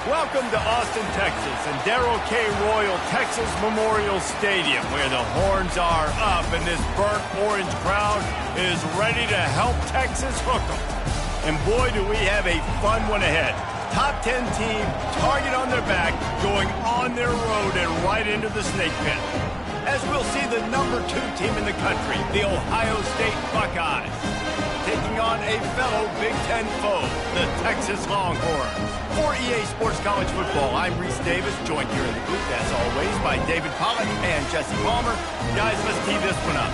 Welcome to Austin, Texas, and Darrell K. Royal Texas Memorial Stadium, where the horns are up and this burnt orange crowd is ready to help Texas hook 'em. And boy, do we have a fun one ahead. Top 10 team, target on their back, going on their road and right into the snake pit. As we'll see the number 2 team in the country, the Ohio State Buckeyes, taking on a fellow Big Ten foe, the Texas Longhorns. For EA Sports College Football, I'm Reese Davis, joined here in the booth, as always, by David Pollack and Jesse Palmer. Guys, let's tee this one up.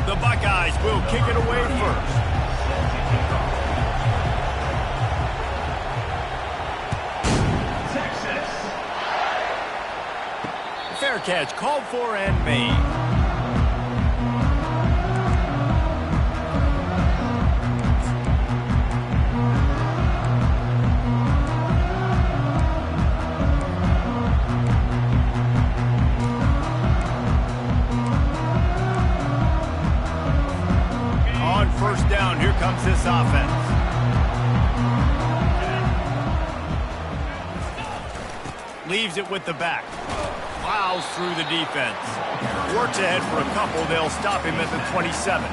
The Buckeyes will kick it away first. Fair catch, called for and made. On first down, here comes this offense. Leaves it with the back. Plows through the defense. Works ahead for a couple. They'll stop him at the 27.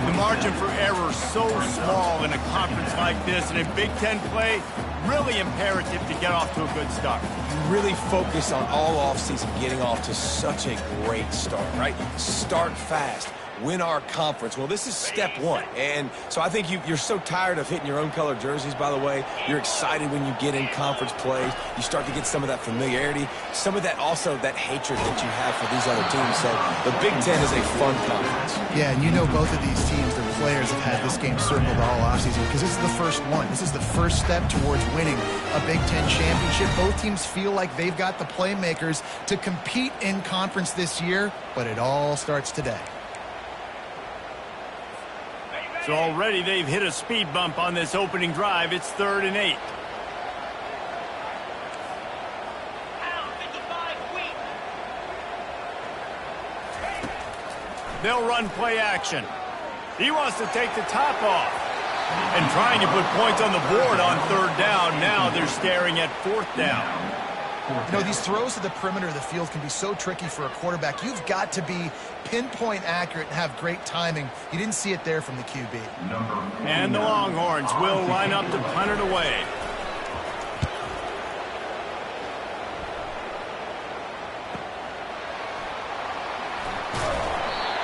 The margin for error so small in a conference like this, and in Big Ten play, really imperative to get off to a good start. You really focus on all offseason getting off to such a great start, right? Start fast. Win our conference. Well, this is step one. And so I think you're so tired of hitting your own color jerseys, by the way. You're excited when you get in conference play. You start to get some of that familiarity, some of that also that hatred that you have for these other teams. So the Big Ten is a fun conference. Yeah, and you know both of these teams, their players have had this game circled all offseason because this is the first one. This is the first step towards winning a Big Ten championship. Both teams feel like they've got the playmakers to compete in conference this year, but it all starts today. So already they've hit a speed bump on this opening drive. It's 3rd and 8. They'll run play action. He wants to take the top off. And trying to put points on the board on 3rd down. Now they're staring at 4th down. You know, these throws to the perimeter of the field can be so tricky for a quarterback. You've got to be pinpoint accurate and have great timing. You didn't see it there from the QB. And the Longhorns will line up to punt it away.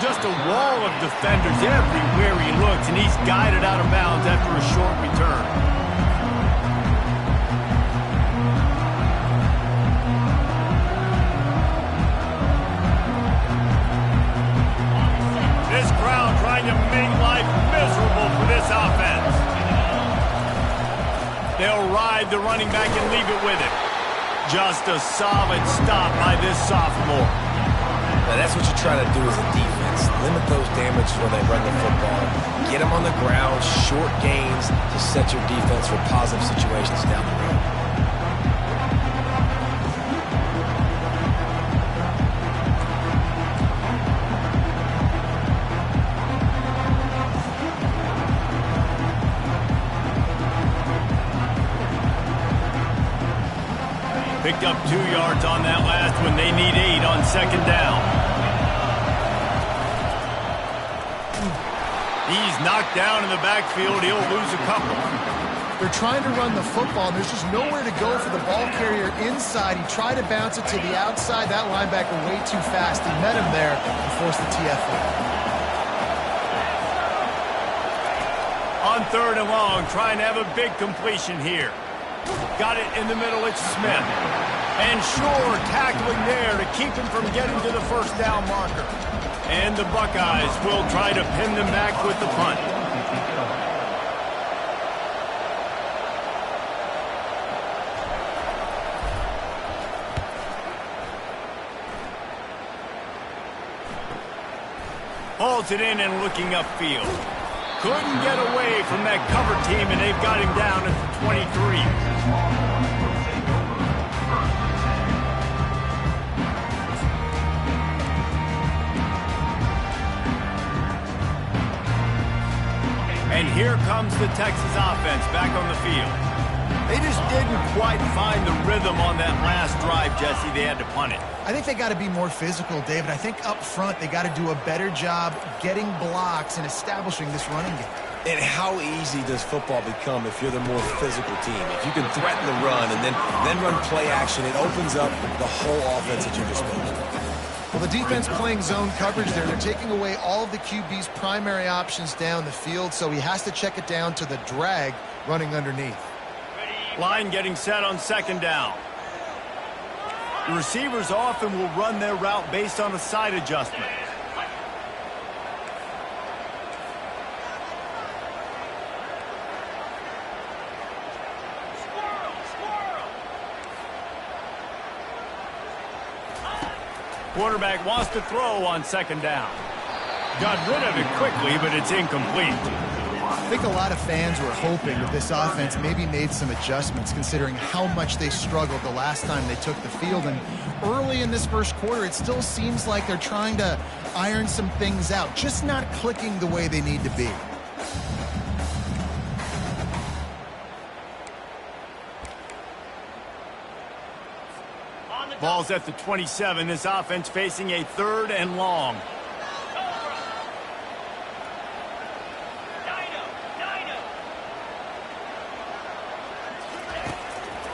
Just a wall of defenders everywhere he looks, and he's guided out of bounds after a short return. This crowd trying to make life miserable for this offense. They'll ride the running back and leave it with him. Just a solid stop by this sophomore. Now that's what you try to do as a defense. Limit those damages when they run the football. Get them on the ground, short gains to set your defense for positive situations down the road. Picked up 2 yards on that last one. They need 8 on 2nd down. He's knocked down in the backfield. He'll lose a couple. They're trying to run the football, and there's just nowhere to go for the ball carrier inside. He tried to bounce it to the outside. That linebacker way too fast. He met him there and forced the TFL. On 3rd and long, trying to have a big completion here. Got it in the middle, it's Smith. And Shore tackling there to keep him from getting to the 1st down marker. And the Buckeyes will try to pin them back with the punt. Hauls it in and looking upfield. Couldn't get away from that cover team, and they've got him down at the 23. here comes the Texas offense back on the field. They just didn't quite find the rhythm on that last drive, Jesse. They had to punt it. I think they got to be more physical, David. I think up front they got to do a better job getting blocks and establishing this running game. And how easy does football become if you're the more physical team? If you can threaten the run and then run play action, it opens up the whole offense at your disposal. Well, the defense playing zone coverage there. They're taking away all of the QB's primary options down the field, so he has to check it down to the drag running underneath. Line getting set on second down. The receivers often will run their route based on a side adjustment. Quarterback wants to throw on second down. Got rid of it quickly, but it's incomplete. I think a lot of fans were hoping that this offense maybe made some adjustments considering how much they struggled the last time they took the field. And early in this first quarter, it still seems like they're trying to iron some things out, just not clicking the way they need to be. Ball's at the 27. This offense facing a 3rd and long.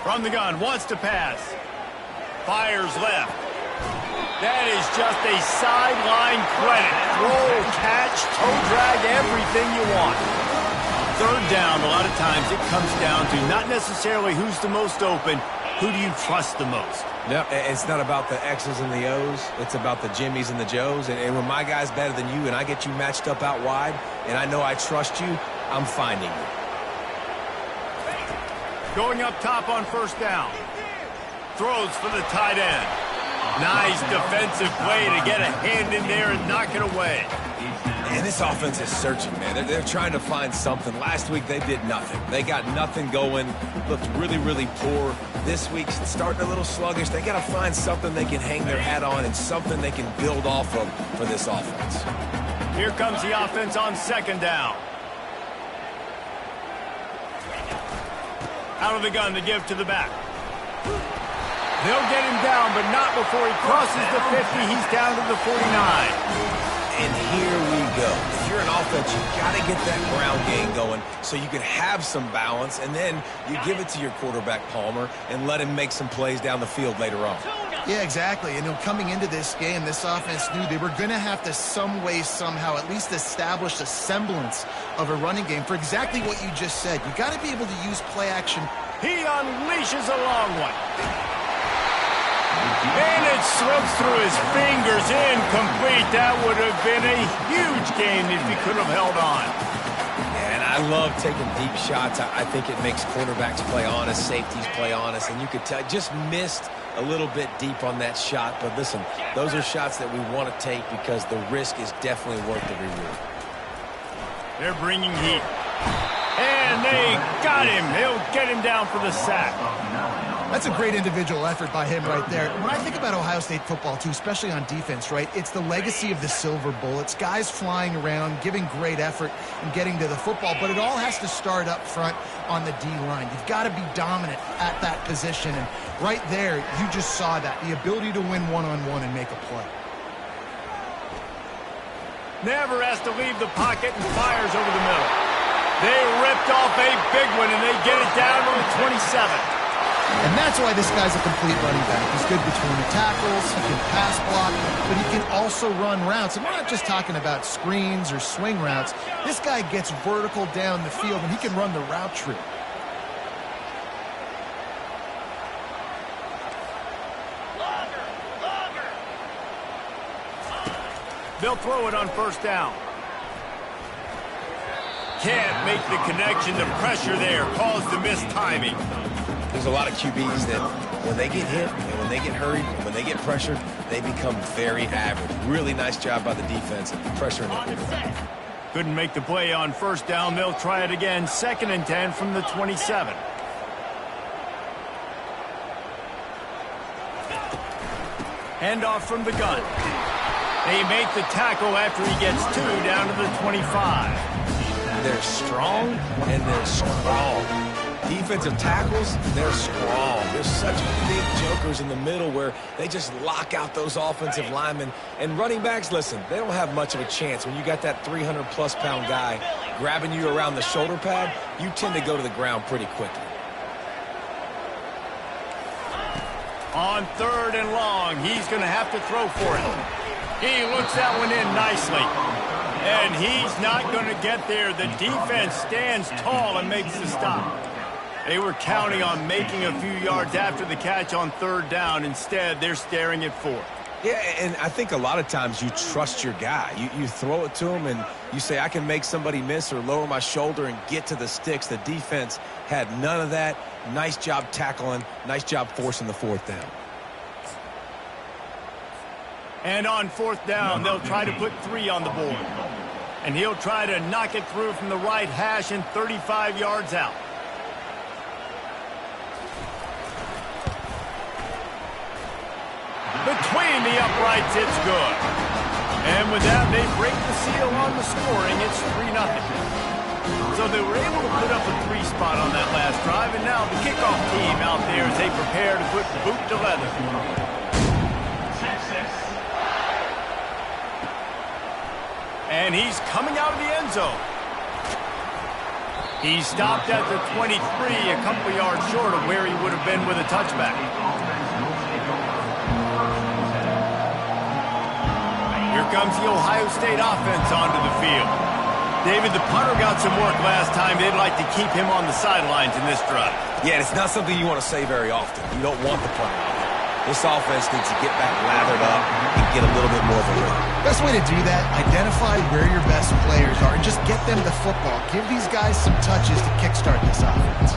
From the gun, wants to pass. Fires left. That is just a sideline credit. Throw, catch, toe drag, everything you want. 3rd down, a lot of times it comes down to not necessarily who's the most open, who do you trust the most? No, it's not about the X's and the O's. It's about the Jimmies and the Joes. And when my guy's better than you and I get you matched up out wide and I know I trust you, I'm finding you. Going up top on 1st down. Throws for the tight end. Nice defensive play to get a hand in there and knock it away. And this offense is searching, man. They're trying to find something. Last week, they did nothing. They got nothing going. Looked really, really poor. This week's starting a little sluggish. They got to find something they can hang their hat on and something they can build off of for this offense. Here comes the offense on 2nd down. Out of the gun to give to the back. They'll get him down, but not before he crosses the 50. He's down to the 49. And here we go. If you're an offense, you got to get that ground game going so you can have some balance, and then you give it to your quarterback, Palmer, and let him make some plays down the field later on. Yeah, exactly. And coming into this game, this offense knew they were going to have to some way, somehow, at least establish a semblance of a running game for exactly what you just said. You got to be able to use play action. He unleashes a long one. And it slips through his fingers, incomplete. That would have been a huge game if he could have held on. Yeah, and I love taking deep shots. I think it makes quarterbacks play honest, safeties play honest, and you could tell just missed a little bit deep on that shot. But listen, those are shots that we want to take because the risk is definitely worth the reward. They're bringing heat. And they got him. He'll get him down for the sack. That's a great individual effort by him right there. When I think about Ohio State football, too, especially on defense, right, it's the legacy of the Silver Bullets, guys flying around, giving great effort and getting to the football, but it all has to start up front on the D-line. You've got to be dominant at that position, and right there, you just saw that, the ability to win one-on-one and make a play. Never has to leave the pocket and fires over the middle. They ripped off a big one, and they get it down to the 27. And that's why this guy's a complete running back. He's good between the tackles, he can pass block, but he can also run routes. And we're not just talking about screens or swing routes. This guy gets vertical down the field, and he can run the route tree. They'll throw it on 1st down. Can't make the connection. The pressure there caused the missed timing. There's a lot of QBs that when they get hit and when they get hurried and when they get pressured, they become very average. Really nice job by the defense pressuring the quarterback. Couldn't make the play on 1st down. They'll try it again. 2nd and 10 from the 27. Handoff from the gun. They make the tackle after he gets 2 down to the 25. they're strong, and they're strong. Defensive tackles, they're strong. There's such big jokers in the middle where they just lock out those offensive linemen. And running backs, listen, they don't have much of a chance. When you got that 300-plus pound guy grabbing you around the shoulder pad, you tend to go to the ground pretty quickly. On 3rd and long, he's going to have to throw for it. He looks that one in nicely. And he's not going to get there. The defense stands tall and makes the stop. They were counting on making a few yards after the catch on 3rd down. Instead, they're staring at 4th. Yeah, and I think a lot of times you trust your guy. You throw it to him and you say, I can make somebody miss or lower my shoulder and get to the sticks. The defense had none of that. Nice job tackling. Nice job forcing the 4th down. And on 4th down, they'll try to put 3 on the board. And he'll try to knock it through from the right hash and 35 yards out. Between the uprights, it's good. And with that, they break the seal on the scoring. It's 3-0. So they were able to put up a 3 spot on that last drive, and now the kickoff team out there as they prepare to put boot to leather. And he's coming out of the end zone. He stopped at the 23, a couple yards short of where he would have been with a touchback. Here comes the Ohio State offense onto the field. David, the punter got some work last time. They'd like to keep him on the sidelines in this drive. Yeah, it's not something you want to say very often. You don't want the punter out there. This offense needs to get back lathered up and get a little bit more of a rhythm. Best way to do that, identify where your best players are and just get them the football. Give these guys some touches to kickstart this offense.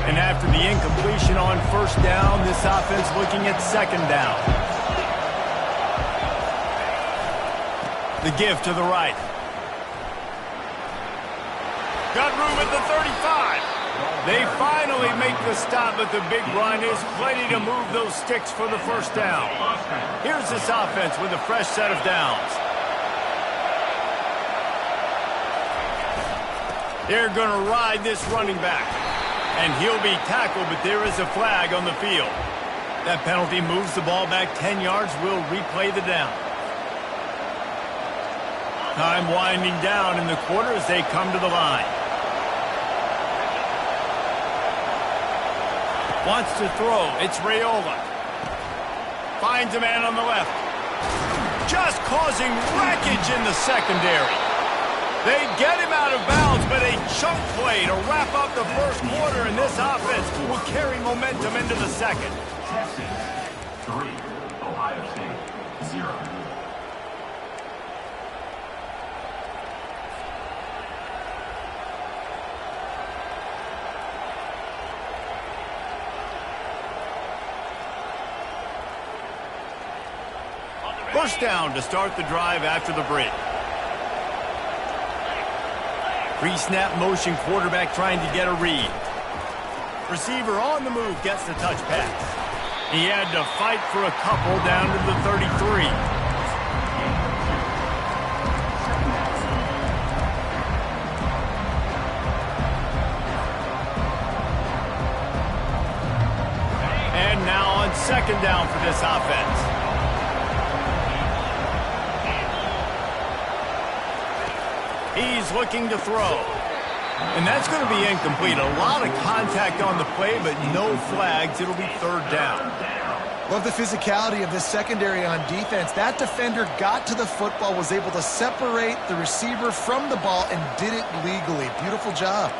And after the incompletion on 1st down, this offense looking at 2nd down. The give to the right. Got room at the 35. They finally make the stop, but the big run is plenty to move those sticks for the 1st down. Here's this offense with a fresh set of downs. They're going to ride this running back. And he'll be tackled, but there is a flag on the field. That penalty moves the ball back 10 yards. We'll replay the down. Time winding down in the quarter as they come to the line. Wants to throw. It's Raiola. Finds a man on the left. Just causing wreckage in the secondary. They get him out of bounds, but a chunk play to wrap up the 1st quarter, and this offense will carry momentum into the 2nd. Texas 3, Ohio State 0. First down to start the drive after the break. Pre-snap motion, quarterback trying to get a read. Receiver on the move, gets the touch pass. He had to fight for a couple down to the 33. And now on 2nd down for this offense. He's looking to throw. And that's going to be incomplete. A lot of contact on the play, but no flags. It'll be 3rd down. Love the physicality of this secondary on defense. That defender got to the football, was able to separate the receiver from the ball, and did it legally. Beautiful job.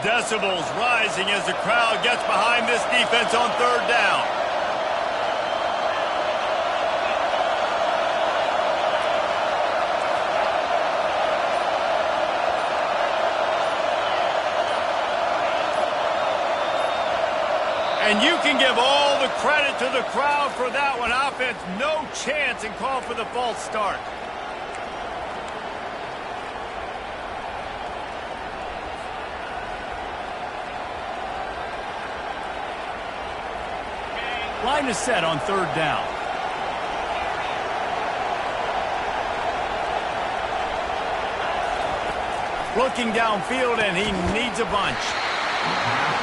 Decibels rising as the crowd gets behind this defense on 3rd down. And you can give all the credit to the crowd for that one. Offense, no chance, and call for the false start. Line is set on third down. Looking downfield, and he needs a bunch.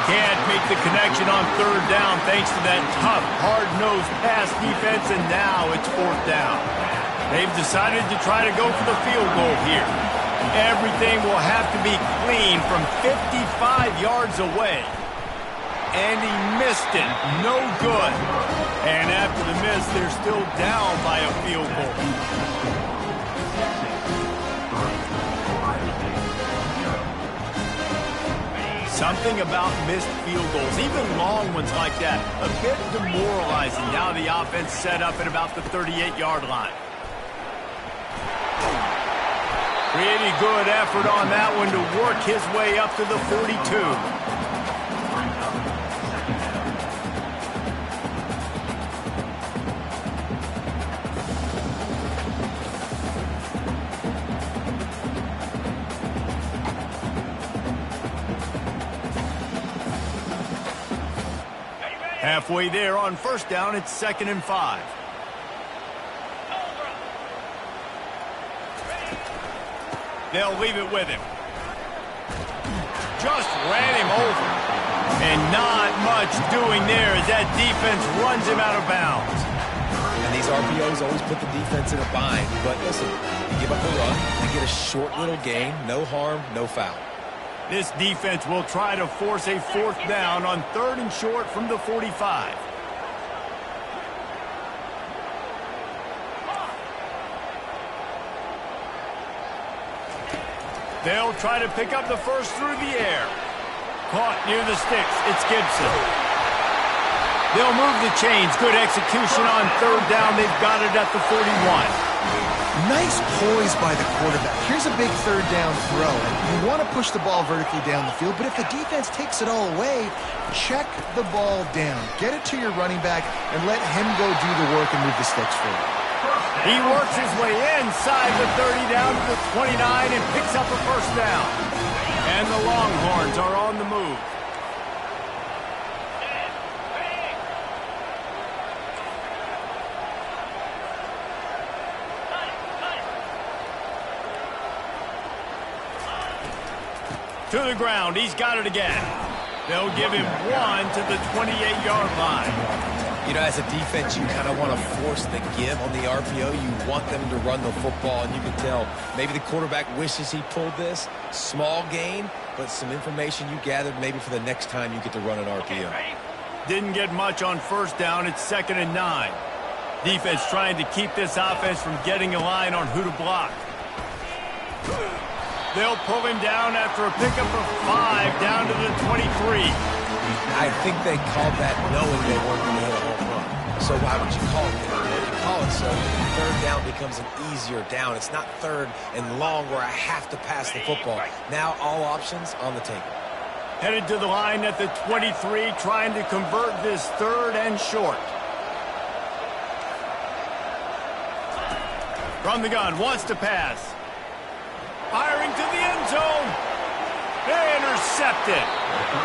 Can't make the connection on third down thanks to that tough, hard-nosed pass defense, and now it's fourth down. They've decided to try to go for the field goal here. Everything will have to be clean from 55 yards away. And he missed it. No good. And after the miss, they're still down by a field goal. Something about missed field goals, even long ones like that, a bit demoralizing. Now the offense set up at about the 38-yard line. Pretty good effort on that one to work his way up to the 42. Halfway there on first down, it's 2nd and 5. They'll leave it with him. Just ran him over. And not much doing there as that defense runs him out of bounds. And these RPOs always put the defense in a bind. But listen, you give up a run, you get a short little gain, no harm, no foul. This defense will try to force a fourth down on 3rd and short from the 45. They'll try to pick up the first through the air. Caught near the sticks. It's Gibson. They'll move the chains. Good execution on 3rd down. They've got it at the 41. Nice poise by the quarterback. Here's a big 3rd down throw. You want to push the ball vertically down the field, but if the defense takes it all away, check the ball down. Get it to your running back and let him go do the work and move the sticks for you. He works his way inside the 30 down to the 29 and picks up a first down. And the Longhorns are on the move. To the ground. He's got it again. They'll give him 1 to the 28-yard line. You know, as a defense, you kind of want to force the give on the RPO. You want them to run the football, and you can tell maybe the quarterback wishes he pulled this. Small gain, but some information you gathered maybe for the next time you get to run an RPO. Didn't get much on first down. It's 2nd and 9. Defense trying to keep this offense from getting a line on who to block. They'll pull him down after a pickup of 5 down to the 23. I think they called that knowing they weren't going to hit a home run. So why would you call it that? You call it so 3rd down becomes an easier down. It's not 3rd and long where I have to pass the football. Now all options on the table. Headed to the line at the 23, trying to convert this 3rd and short. From the gun, wants to pass. Firing to the end zone. They intercepted.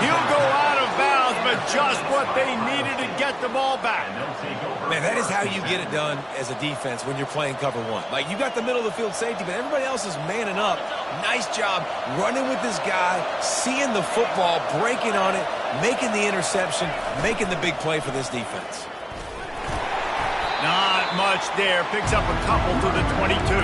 He'll go out of bounds, but just what they needed to get the ball back. Man, that is how you get it done as a defense when you're playing cover 1. Like, you got the middle of the field safety, but everybody else is manning up. Nice job running with this guy, seeing the football, breaking on it, making the interception, making the big play for this defense. Not much there. Picks up a couple to the 22.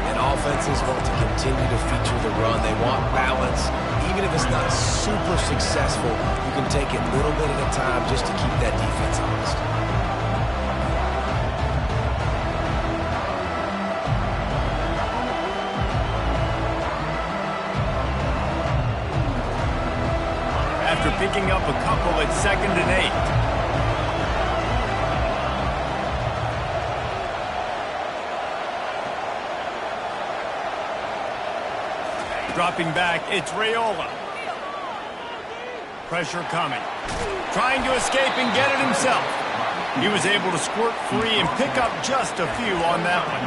And offenses want to continue to feature the run. They want balance. Even if it's not super successful, you can take it little bit at a time just to keep that defense honest. After picking up a couple at 2nd and 8. Dropping back, it's Raiola. Pressure coming. Trying to escape and get it himself. He was able to squirt free and pick up just a few on that one.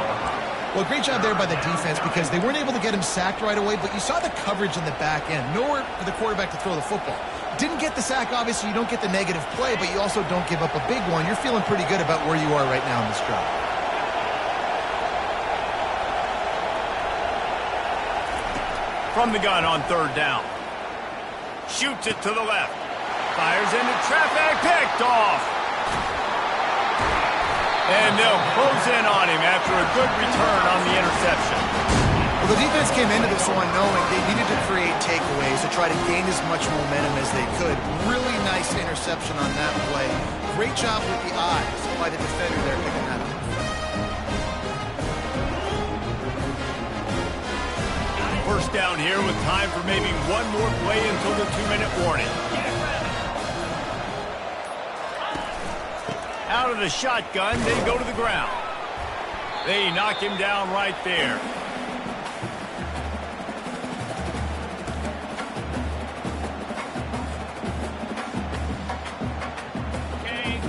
Well, great job there by the defense because they weren't able to get him sacked right away, but you saw the coverage in the back end. Nowhere for the quarterback to throw the football. Didn't get the sack, obviously you don't get the negative play, but you also don't give up a big one. You're feeling pretty good about where you are right now in this drive. From the gun on third down. Shoots it to the left. Fires into traffic, picked off. And they'll close in on him after a good return on the interception. Well, the defense came into this one knowing they needed to create takeaways to try to gain as much momentum as they could. Really nice interception on that play. Great job with the eyes by the defender there picking that up. First down here with time for maybe one more play until the 2-minute warning. Out of the shotgun, they go to the ground. They knock him down right there.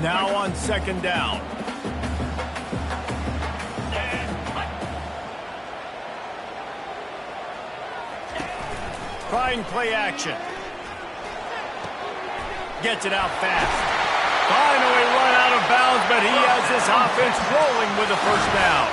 Now on second down. Trying play action. Gets it out fast. Finally run out of bounds, but he has this offense rolling with a first down.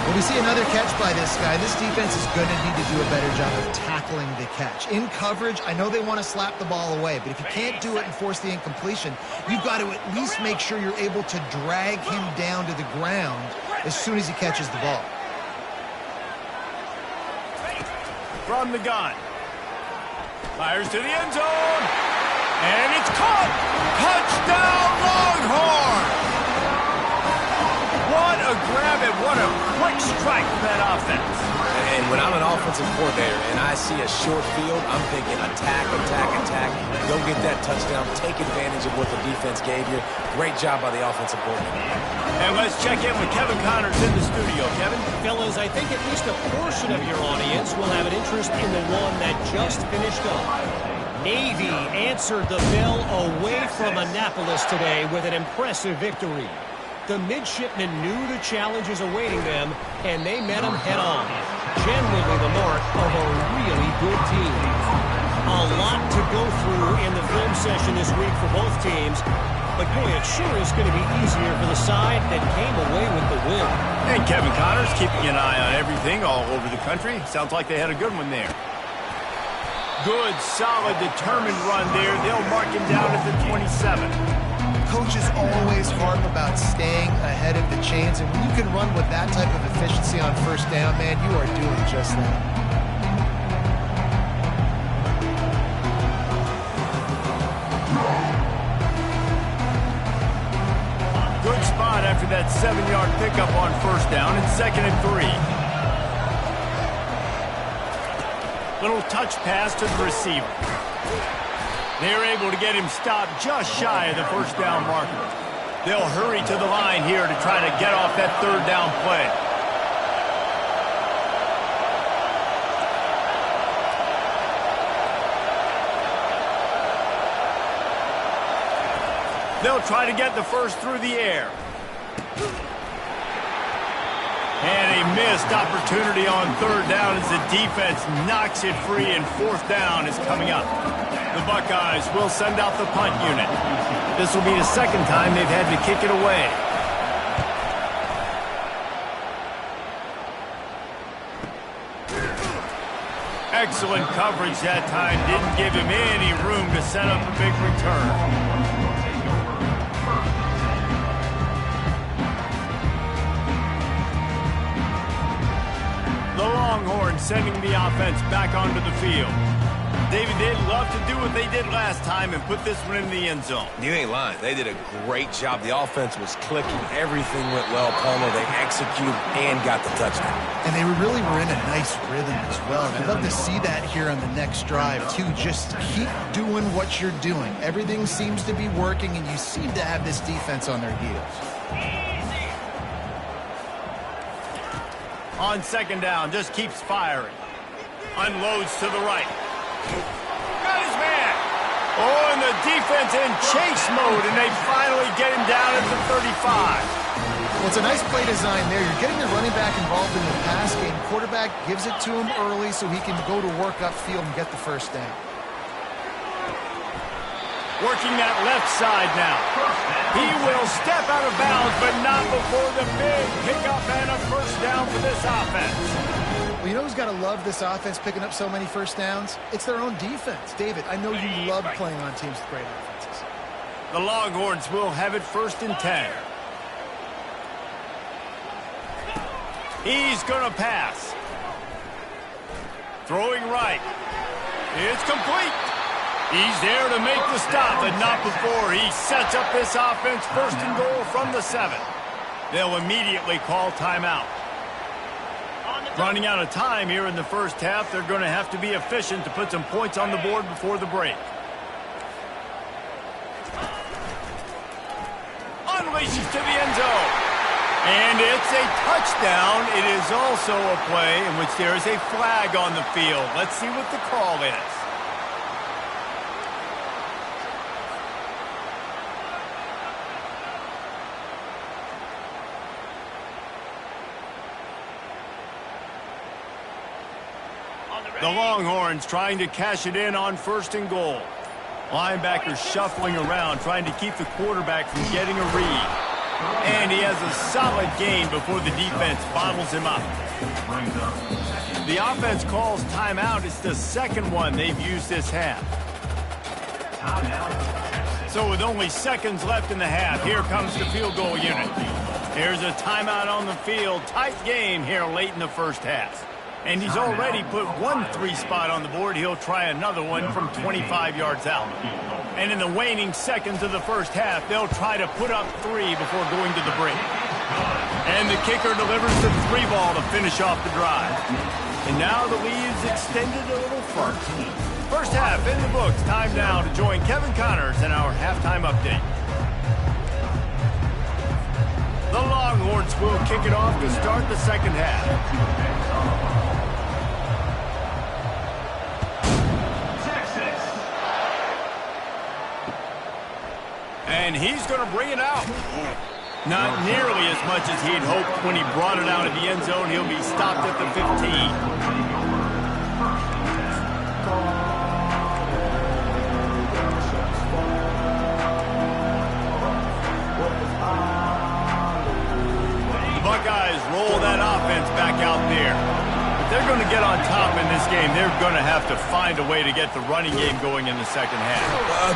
Well, we see another catch by this guy. This defense is going to need to do a better job of tackling the catch. In coverage, I know they want to slap the ball away, but if you can't do it and force the incompletion, you've got to at least make sure you're able to drag him down to the ground as soon as he catches the ball. From the gun. Fires to the end zone. And it's caught. Touchdown, Longhorn. What a grab and what a quick strike from that offense. And when I'm an offensive coordinator and I see a short field, I'm thinking attack, attack, attack. Go get that touchdown. Take advantage of what the defense gave you. Great job by the offensive coordinator. And let's check in with Kevin Connors in the studio. Kevin? Fellas, I think at least a portion of your audience will have an interest in the one that just finished up. Navy answered the bell away from Annapolis today with an impressive victory. The midshipmen knew the challenges awaiting them, and they met them head-on. Generally the mark of a really good team. A lot to go through in the film session this week for both teams, but boy, it sure is going to be easier for the side that came away with the win. And Kevin Connors keeping an eye on everything all over the country. Sounds like they had a good one there. Good, solid, determined run there. They'll mark him down at the 27. Coaches always harp about staying ahead of the chains, and when you can run with that type of efficiency on first down, man, you are doing just that. Good spot after that 7-yard pickup on first down. It's 2nd and 3. Little touch pass to the receiver. They're able to get him stopped just shy of the first down marker. They'll hurry to the line here to try to get off that third down play. They'll try to get the first through the air. And a missed opportunity on third down as the defense knocks it free, and fourth down is coming up. The Buckeyes will send out the punt unit. This will be the second time they've had to kick it away. Excellent coverage that time. Didn't give him any room to set up a big return. The Longhorns sending the offense back onto the field. David, they'd love to do what they did last time and put this one in the end zone. You ain't lying. They did a great job. The offense was clicking. Everything went well, Palmer. They executed and got the touchdown. And they really were in a nice rhythm as well. I'd love to see that here on the next drive, too. Just keep doing what you're doing. Everything seems to be working, and you seem to have this defense on their heels. On second down, just keeps firing. Unloads to the right. Got his man. Oh, and the defense in chase mode, and they finally get him down at the 35. Well, it's a nice play design there. You're getting your running back involved in the pass game. Quarterback gives it to him early so he can go to work upfield and get the first down. Working that left side now. He will step out of bounds, but not before the big pickup and a first down for this offense. Well, you know who's got to love this offense picking up so many first downs? It's their own defense. David, I know you love playing on teams with great offenses. The Longhorns will have it 1st and 10. He's going to pass. Throwing right. It's complete. He's there to make the stop, but not before he sets up this offense 1st and goal from the 7. They'll immediately call timeout. Running out of time here in the first half, they're going to have to be efficient to put some points on the board before the break. Unleashes to the end zone. And it's a touchdown. It is also a play in which there is a flag on the field. Let's see what the call is. The Longhorns trying to cash it in on 1st and goal. Linebackers shuffling around, trying to keep the quarterback from getting a read. And he has a solid gain before the defense bottles him up. The offense calls timeout. It's the 2nd one they've used this half. So with only seconds left in the half, here comes the field goal unit. Here's a timeout on the field. Tight game here late in the first half. And he's already put one 3 spot on the board. He'll try another one from 25 yards out. And in the waning seconds of the first half, they'll try to put up 3 before going to the break. And the kicker delivers the 3 ball to finish off the drive. And now the lead is extended a little further. First half in the books. Time now to join Kevin Connors in our halftime update. The Longhorns will kick it off to start the second half. And he's going to bring it out. Not nearly as much as he'd hoped when he brought it out of the end zone. He'll be stopped at the 15. The Buckeyes roll that offense back out there. If they're going to get on top in this game, they're going to have to find a way to get the running game going in the second half.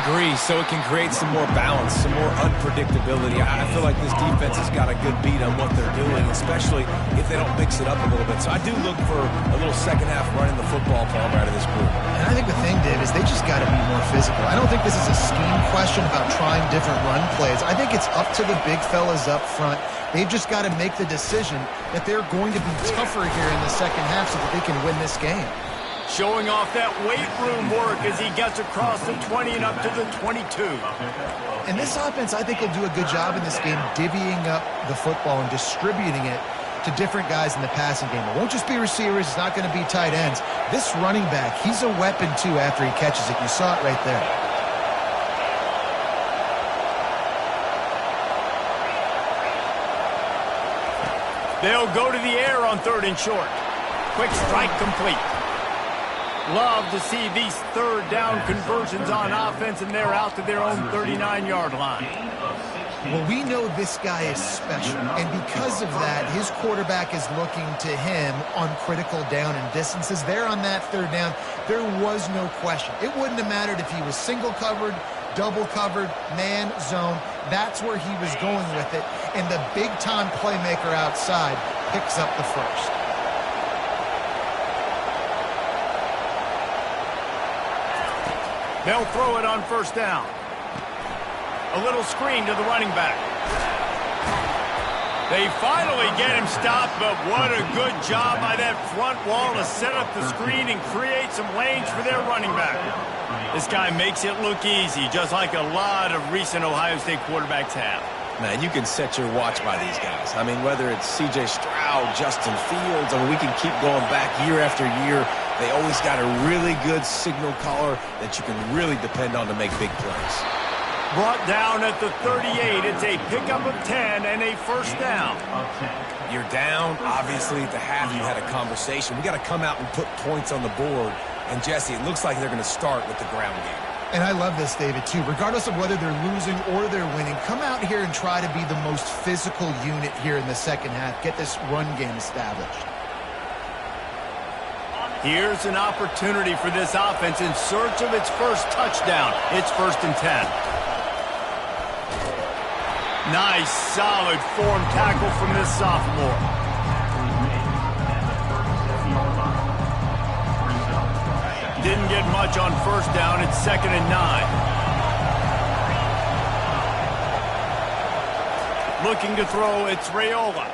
Agree, so it can create some more balance, some more unpredictability. I feel like this defense has got a good beat on what they're doing, especially if they don't mix it up a little bit. So I do look for a little second half running the football ball out of this group. And I think the thing, Dave, is they just got to be more physical. I don't think this is a scheme question about trying different run plays. I think it's up to the big fellas up front. They've just got to make the decision that they're going to be tougher here in the second half so that they can win this game. Showing off that weight room work as he gets across the 20 and up to the 22. And this offense, I think, will do a good job in this game divvying up the football and distributing it to different guys in the passing game. It won't just be receivers. It's not going to be tight ends. This running back, he's a weapon, too, after he catches it. You saw it right there. They'll go to the air on 3rd and short. Quick strike complete. Love to see these 3rd down conversions on offense, and they're out to their own 39-yard line. Well, we know this guy is special, and because of that, his quarterback is looking to him on critical down and distances. There on that 3rd down, there was no question. It wouldn't have mattered if he was single covered, double covered, man, zone. That's where he was going with it, and the big-time playmaker outside picks up the first. They'll throw it on 1st down. A little screen to the running back. They finally get him stopped, but what a good job by that front wall to set up the screen and create some lanes for their running back. This guy makes it look easy, just like a lot of recent Ohio State quarterbacks have. Man, you can set your watch by these guys. I mean, whether it's C.J. Stroud, Justin Fields, I mean, we can keep going back year after year. They always got a really good signal caller that you can really depend on to make big plays. Brought down at the 38. It's a pickup of 10 and a 1st down. You're down. Obviously, at the half, you had a conversation. We got to come out and put points on the board. And, Jesse, it looks like they're going to start with the ground game. And I love this, David, too. Regardless of whether they're losing or they're winning, come out here and try to be the most physical unit here in the second half. Get this run game established. Here's an opportunity for this offense in search of its first touchdown. It's 1st and 10. Nice, solid form tackle from this sophomore. Didn't get much on 1st down. It's 2nd and 9. Looking to throw, it's Raiola.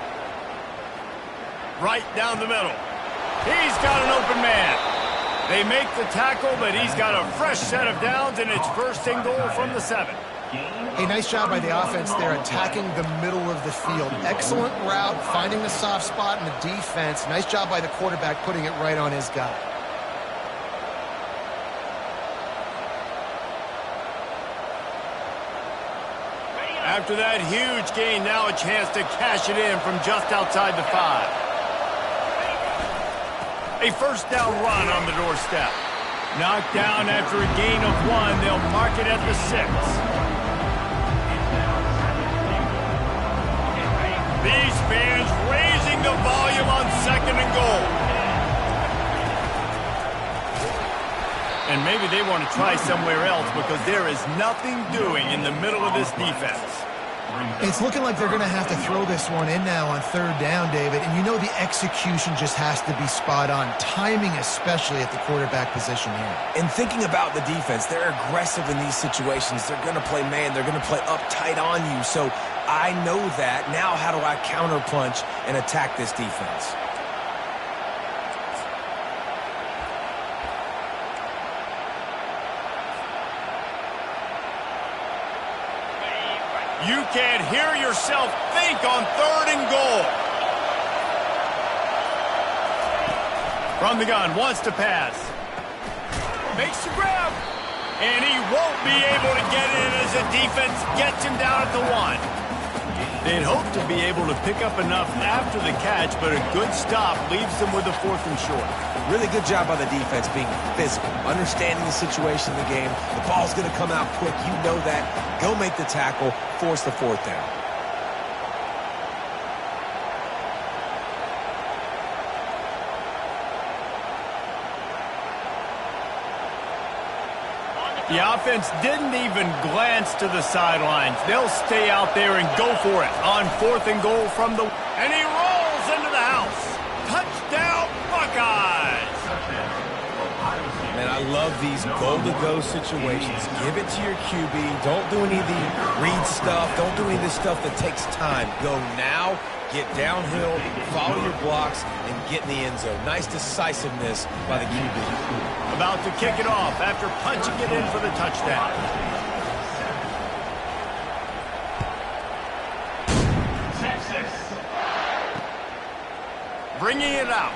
Right down the middle. He's got an open man. They make the tackle, but he's got a fresh set of downs, and it's 1st and goal from the 7. Hey, nice job by the offense there, attacking the middle of the field. Excellent route, finding the soft spot in the defense. Nice job by the quarterback putting it right on his guy. After that huge gain, now a chance to cash it in from just outside the 5. A 1st down run on the doorstep. Knocked down after a gain of 1. They'll mark it at the 6. These fans raising the volume on 2nd and goal. And maybe they want to try somewhere else because there is nothing doing in the middle of this defense. It's looking like they're going to have to throw this one in now on 3rd down, David. And you know the execution just has to be spot on. Timing especially at the quarterback position here. And thinking about the defense, they're aggressive in these situations. They're going to play man. They're going to play up tight on you. So I know that. Now how do I counterpunch and attack this defense? You can't hear yourself think on 3rd and goal. From the gun, wants to pass. Makes the grab. And he won't be able to get in as the defense gets him down at the 1. They'd hope to be able to pick up enough after the catch, but a good stop leaves them with a 4th and short. Really good job by the defense being physical, understanding the situation in the game. The ball's going to come out quick. You know that. Go make the tackle, force the 4th down. The offense didn't even glance to the sidelines. They'll stay out there and go for it on 4th and goal from the... And he rolls into the house. Touchdown, Buckeyes! Man, I love these goal-to-go situations. Give it to your QB. Don't do any of the read stuff. Don't do any of this stuff that takes time. Go now, get downhill, follow your blocks, and get in the end zone. Nice decisiveness by the QB. About to kick it off after punching it in for the touchdown. Bringing it out.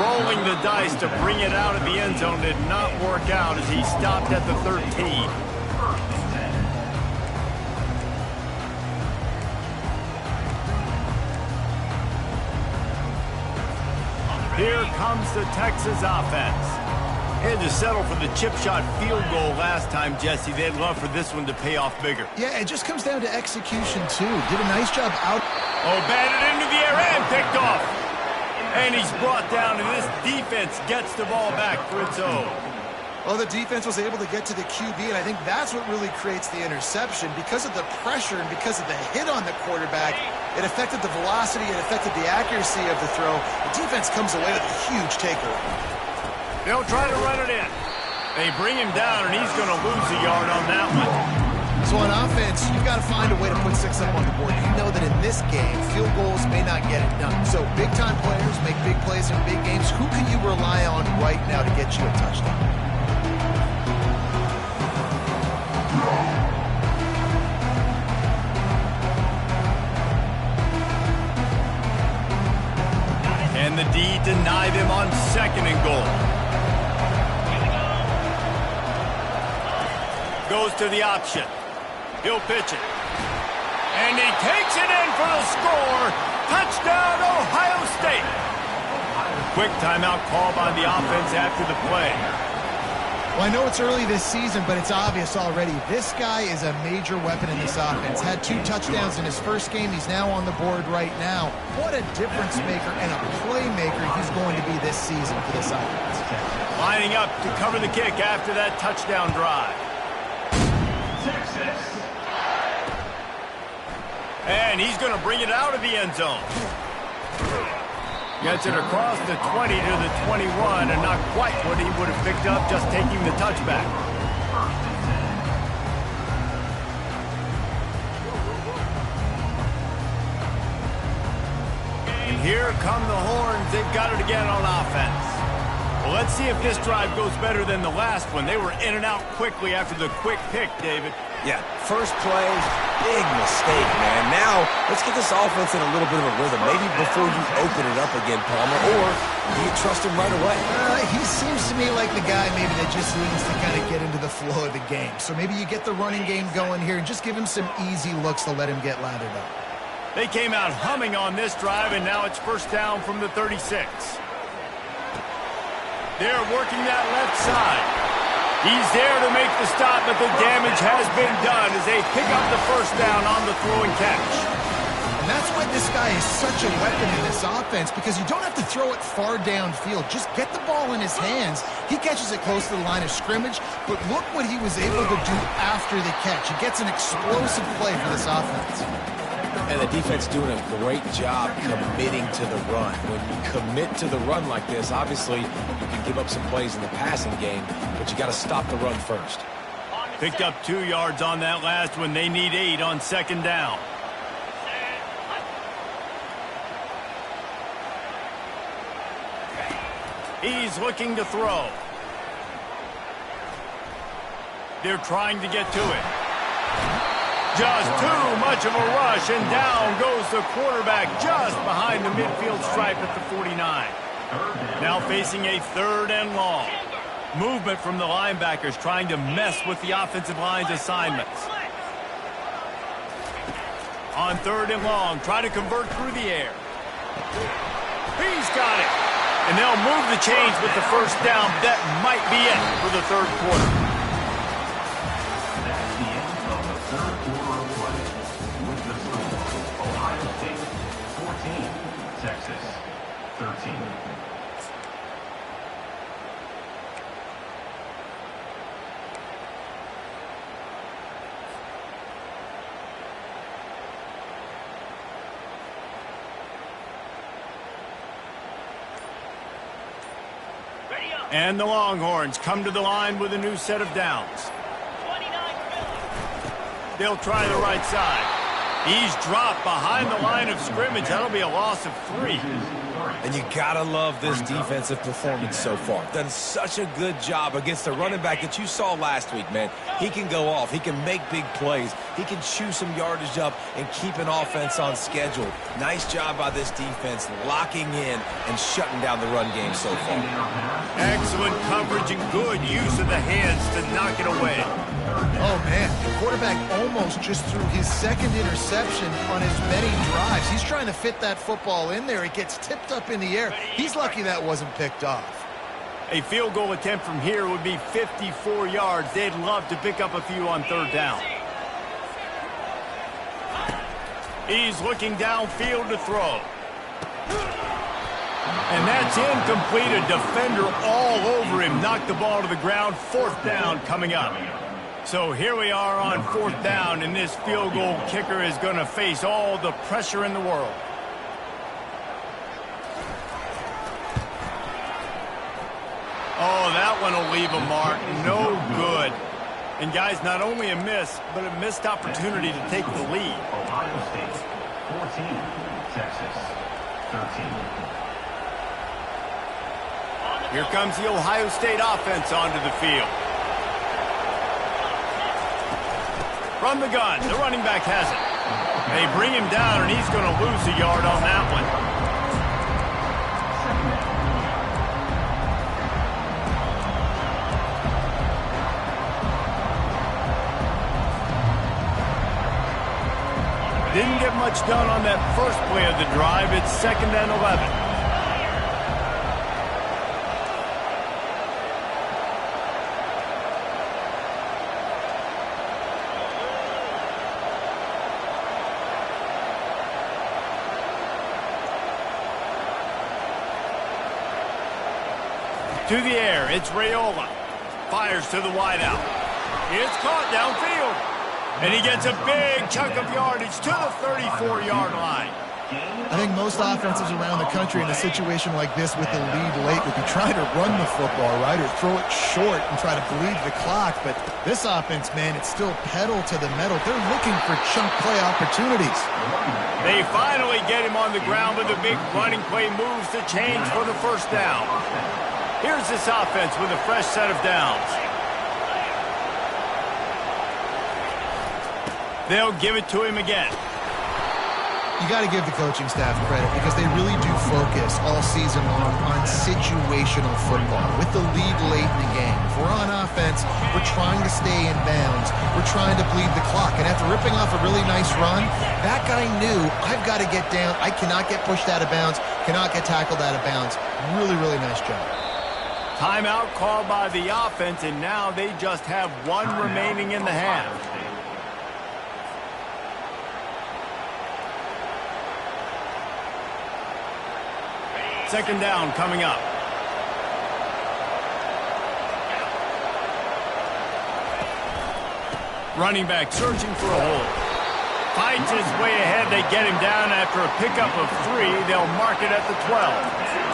Rolling the dice to bring it out of the end zone did not work out as he stopped at the 13. Here comes the Texas offense. Had to settle for the chip shot field goal last time, Jesse. They'd love for this one to pay off bigger. Yeah, it just comes down to execution, too. Did a nice job out. Oh, batted into the air and picked off. And he's brought down, and this defense gets the ball back for its own. Well, the defense was able to get to the QB, and I think that's what really creates the interception. Because of the pressure and because of the hit on the quarterback, it affected the velocity, it affected the accuracy of the throw. The defense comes away with a huge takeaway. They'll try to run it in. They bring him down, and he's going to lose a yard on that one. So on offense, you've got to find a way to put 6 up on the board. You know that in this game, field goals may not get it done. So big-time players make big plays in big games. Who can you rely on right now to get you a touchdown? And the D deny them on 2nd and goal. Goes to the option. He'll pitch it. And he takes it in for the score. Touchdown, Ohio State. Quick timeout call by the offense after the play. Well, I know it's early this season, but it's obvious already. This guy is a major weapon in this offense. Had 2 touchdowns in his first game. He's now on the board right now. What a difference maker and a playmaker he's going to be this season for this offense. Lining up to cover the kick after that touchdown drive. Texas. And he's going to bring it out of the end zone. Gets it across the 20 to the 21, and not quite what he would have picked up just taking the touchback. And here come the Horns. They've got it again on offense. Well, let's see if this drive goes better than the last one. They were in and out quickly after the quick pick, David. Yeah, first play, big mistake, man. Now, let's get this offense in a little bit of a rhythm. Maybe before you open it up again, Palmer, or do you trust him right away? He seems to me like the guy maybe that just needs to kind of get into the flow of the game. So maybe you get the running game going here and just give him some easy looks to let him get lathered up. They came out humming on this drive, and now it's first down from the 36. They're working that left side. He's there to make the stop, but the damage has been done as they pick up the first down on the throw and catch. And that's why this guy is such a weapon in this offense, because you don't have to throw it far downfield. Just get the ball in his hands. He catches it close to the line of scrimmage, but look what he was able to do after the catch. He gets an explosive play for this offense. And the defense doing a great job committing to the run. When you commit to the run like this, obviously you can give up some plays in the passing game, but you got to stop the run first. Picked up 2 yards on that last one. They need 8 on second down. He's looking to throw. They're trying to get to it. Just too much of a rush, and down goes the quarterback just behind the midfield stripe at the 49. Now facing a 3rd and long. Movement from the linebackers trying to mess with the offensive line's assignments. On 3rd and long, try to convert through the air. He's got it. And they'll move the chains with the first down. That might be it for the 3rd quarter. That's the end of the 3rd quarter of play. With the score, Ohio State 14, Texas 13. And the Longhorns come to the line with a new set of downs. They'll try the right side. He's dropped behind the line of scrimmage. That'll be a loss of 3. And you gotta love this defensive performance so far. Done such a good job against the running back that you saw last week, man. He can go off. He can make big plays. He can chew some yardage up and keep an offense on schedule. Nice job by this defense locking in and shutting down the run game so far. Excellent coverage and good use of the hands to knock it away. Oh, man, the quarterback almost just threw his 2nd interception on as many drives. He's trying to fit that football in there. It gets tipped up in the air. He's lucky that wasn't picked off. A field goal attempt from here would be 54 yards. They'd love to pick up a few on 3rd down. He's looking downfield to throw. And that's incomplete. A defender all over him. Knocked the ball to the ground. 4th down coming up. So here we are on 4th down, and this field goal kicker is going to face all the pressure in the world. Oh, that one will leave a mark. No good. And, guys, not only a miss, but a missed opportunity to take the lead. Ohio State 14, Texas 13. Here comes the Ohio State offense onto the field. From the gun, the running back has it. They bring him down, and he's going to lose a yard on that one. Didn't get much done on that first play of the drive. It's 2nd and 11. To the air, it's Raiola. Fires to the wideout. It's caught downfield. And he gets a big chunk of yardage to the 34-yard line. I think most offenses around the country in a situation like this with the lead late would be trying to run the football, right, or throw it short and try to bleed the clock. But this offense, man, it's still pedal to the metal. They're looking for chunk play opportunities. They finally get him on the ground with a big running play moves to change for the first down. Here's this offense with a fresh set of downs. They'll give it to him again. You got to give the coaching staff credit because they really do focus all season long on situational football. With the lead late in the game, if we're on offense, we're trying to stay in bounds. We're trying to bleed the clock. And after ripping off a really nice run, that guy knew, I've got to get down. I cannot get pushed out of bounds, cannot get tackled out of bounds. Really, really nice job. Timeout called by the offense, and now they just have one remaining in the half. Second down coming up. Running back searching for a hole. Fights his way ahead. They get him down after a pickup of 3. They'll mark it at the 12.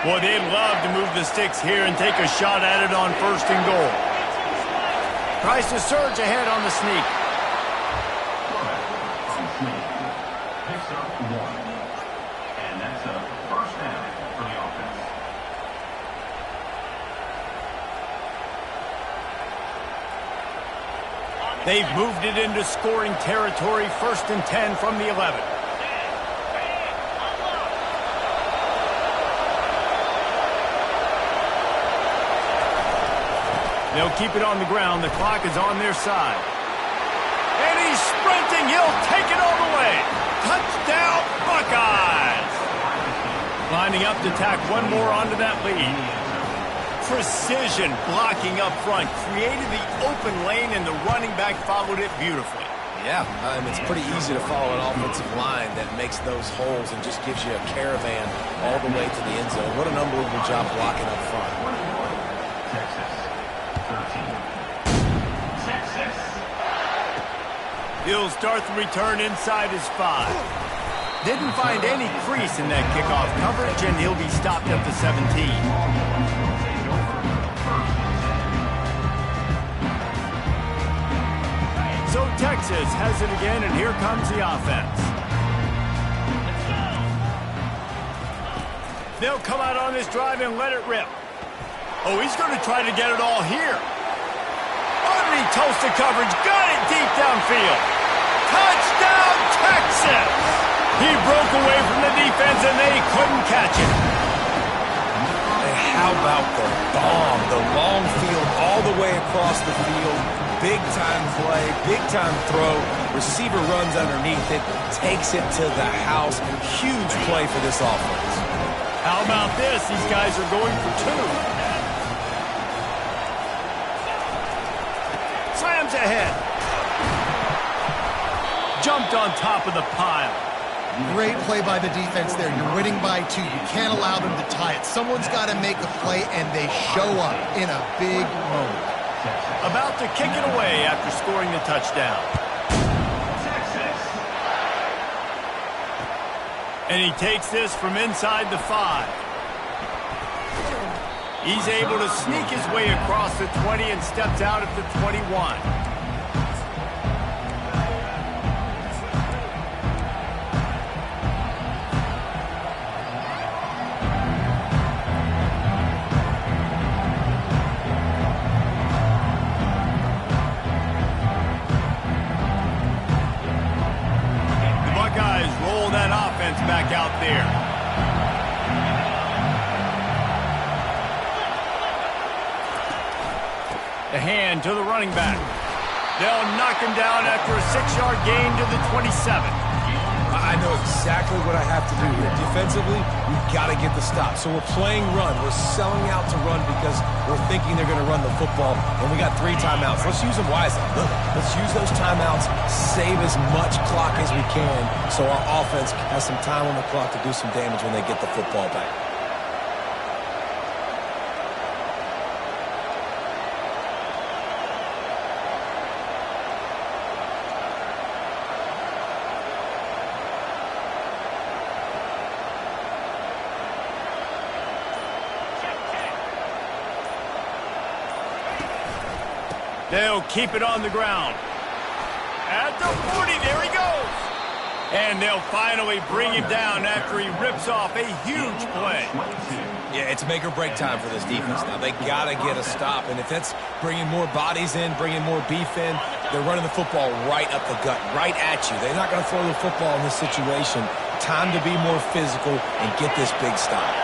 Well, they'd love to move the sticks here and take a shot at it on 1st and goal. Tries to surge ahead on the sneak. Picks up 1. And that's a first down for the offense. They've moved it into scoring territory. 1st and 10 from the 11. They'll keep it on the ground. The clock is on their side. And he's sprinting. He'll take it all the way. Touchdown, Buckeyes! Lining up to tack one more onto that lead. Precision blocking up front. Created the open lane, and the running back followed it beautifully. Yeah, it's pretty easy to follow an offensive line that makes those holes and just gives you a caravan all the way to the end zone. What an unbelievable job blocking up front. Texas 13. Texas. He'll start the return inside his 5. Didn't find any crease in that kickoff coverage, and he'll be stopped at the 17. So Texas has it again, and here comes the offense. They'll come out on this drive and let it rip. Oh, he's going to try to get it all here. Underneath toasted coverage, got it deep downfield. Touchdown, Texas! He broke away from the defense, and they couldn't catch it. And how about the bomb? The long field all the way across the field. Big-time play, big-time throw. Receiver runs underneath it, takes it to the house. Huge play for this offense. How about this? These guys are going for 2. Slams ahead. Jumped on top of the pile. Great play by the defense there. You're winning by 2. You can't allow them to tie it. Someone's got to make a play, and they show up in a big moment. About to kick it away after scoring the touchdown. And he takes this from inside the 5. He's able to sneak his way across the 20 and steps out at the 21. Back out there. The hand to the running back. They'll knock him down after a 6-yard gain to the 27. I know exactly what I have to do here. Defensively, we've got to get the stop. So we're playing run. We're selling out to run because we're thinking they're going to run the football, and we got 3 timeouts. Let's use them wisely. Look, let's use those timeouts, save as much clock as we can so our offense has some time on the clock to do some damage when they get the football back. They'll keep it on the ground. At the 40, there he goes. And they'll finally bring him down after he rips off a huge play. Yeah, it's make or break time for this defense now. They got to get a stop, and if that's bringing more bodies in, bringing more beef in, they're running the football right up the gut, right at you. They're not going to throw the football in this situation. Time to be more physical and get this big stop.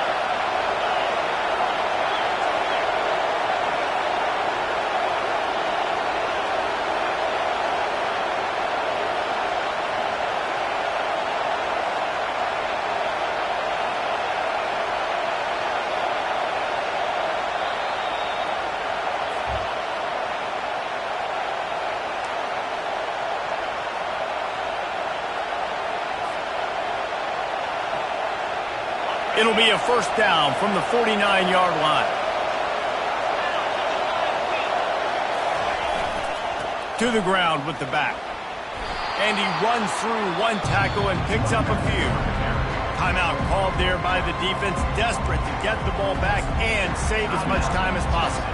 It'll be a first down from the 49-yard line. To the ground with the back. And he runs through 1 tackle and picks up a few. Timeout called there by the defense, desperate to get the ball back and save as much time as possible.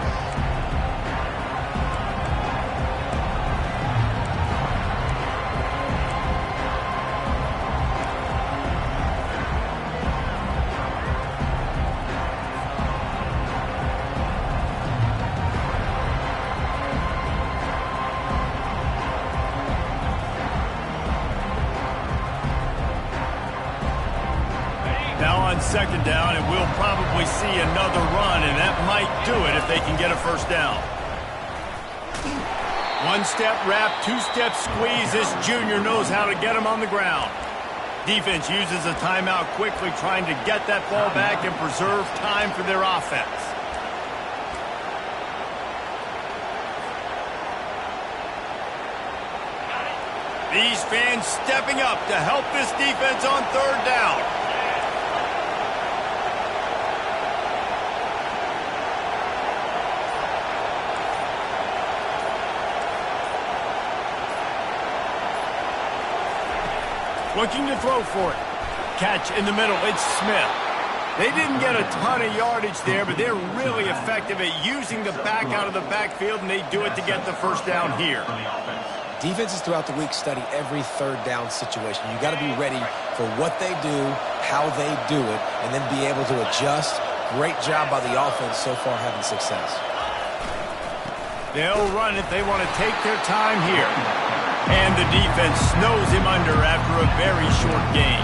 Second down, and we'll probably see another run, and that might do it if they can get a first down. 1-step wrap, 2-step squeeze. This junior knows how to get him on the ground. Defense uses a timeout quickly, trying to get that ball back and preserve time for their offense. These fans stepping up to help this defense on 3rd down. Looking to throw for it. Catch in the middle. It's Smith. They didn't get a ton of yardage there, but they're really effective at using the back out of the backfield, and they do it to get the first down here. Defenses throughout the week study every 3rd down situation. You got to be ready for what they do, how they do it, and then be able to adjust. Great job by the offense so far having success. They'll run it. They want to take their time here. And the defense snows him under after a very short game.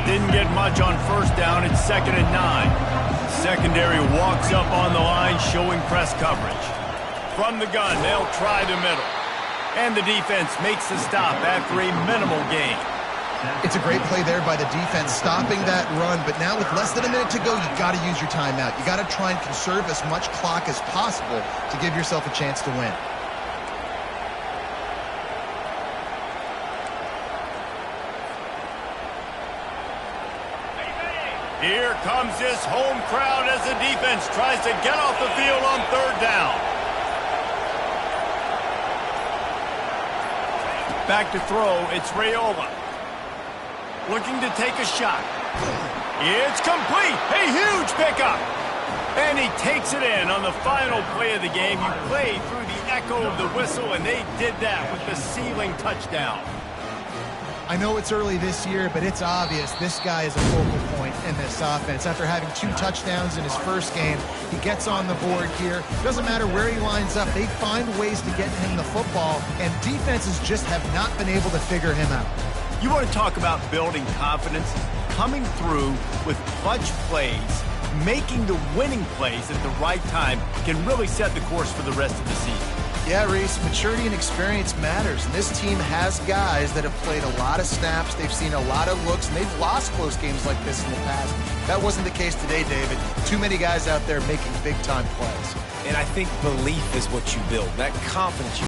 Didn't get much on 1st down. It's 2nd and 9. Secondary walks up on the line, showing press coverage. From the gun, they'll try the middle. And the defense makes the stop after a minimal gain. It's a great play there by the defense, stopping that run. But now with less than a minute to go, you got to use your timeout. You got to try and conserve as much clock as possible to give yourself a chance to win. Here comes this home crowd as the defense tries to get off the field on 3rd down. Back to throw, it's Raiola. Looking to take a shot. It's complete. A huge pickup. And he takes it in on the final play of the game. You play through the echo of the whistle, and they did that with the sealing touchdown. I know it's early this year, but it's obvious this guy is a focal point in this offense. After having 2 touchdowns in his first game, he gets on the board here. Doesn't matter where he lines up, they find ways to get him the football, and defenses just have not been able to figure him out. You want to talk about building confidence? Coming through with clutch plays, making the winning plays at the right time can really set the course for the rest of the season. Yeah, Reese, maturity and experience matters, and this team has guys that have played a lot of snaps, they've seen a lot of looks, and they've lost close games like this in the past. That wasn't the case today, David. Too many guys out there making big-time plays. And I think belief is what you build, that confidence you